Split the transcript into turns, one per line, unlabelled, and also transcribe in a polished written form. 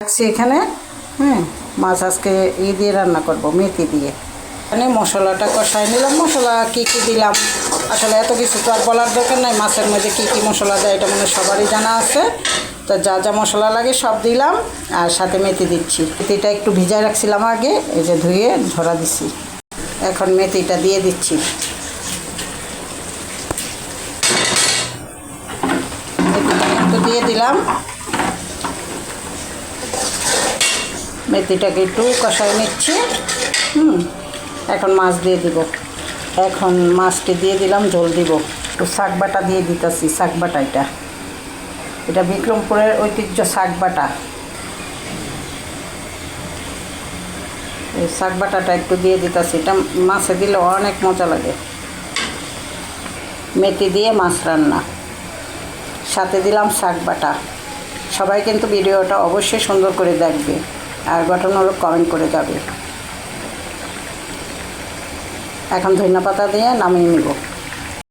রাখছি এখানে। মাছ আজকে দিয়ে রান্না করব, মেথি দিয়ে। এখানে মশলাটা কষাই নিলাম। মশলা কী কী দিলাম আসলে এত কিছু তো আর বলার দরকার নাই। মাছের মধ্যে কী কী মশলা দেয় এটা মানে সবারই জানা আছে। তো যা যা মশলা লাগে সব দিলাম, আর সাথে মেথি দিচ্ছি। মেথিটা একটু ভিজায় রাখছিলাম আগে, এই যে ধুয়ে ঝরা দিছি। এখন মেথিটা দিয়ে দিচ্ছি। মেথিটা একটু দিয়ে দিলাম। মেথিটাকে একটু কষাই নিচ্ছি। এখন মাছ দিয়ে দিব। এখন মাছকে দিয়ে দিলাম, ঝোল দিব। একটু শাক বাটা দিয়ে দিতেছি। শাক বাটা এটা বিক্রমপুরের ঐতিহ্য শাক বাটা। এই শাক বাটাটা একটু দিয়ে দিতেছি। এটা মাছে দিলে অনেক মজা লাগে। মেথি দিয়ে মাছ রান্না, সাথে দিলাম শাক বাটা। সবাই কিন্তু ভিডিওটা অবশ্যই সুন্দর করে দেখবে আর গঠনমূলক কমেন্ট করে যাবে। এখন ধনিয়া পাতা দিয়ে নামিয়ে নিব।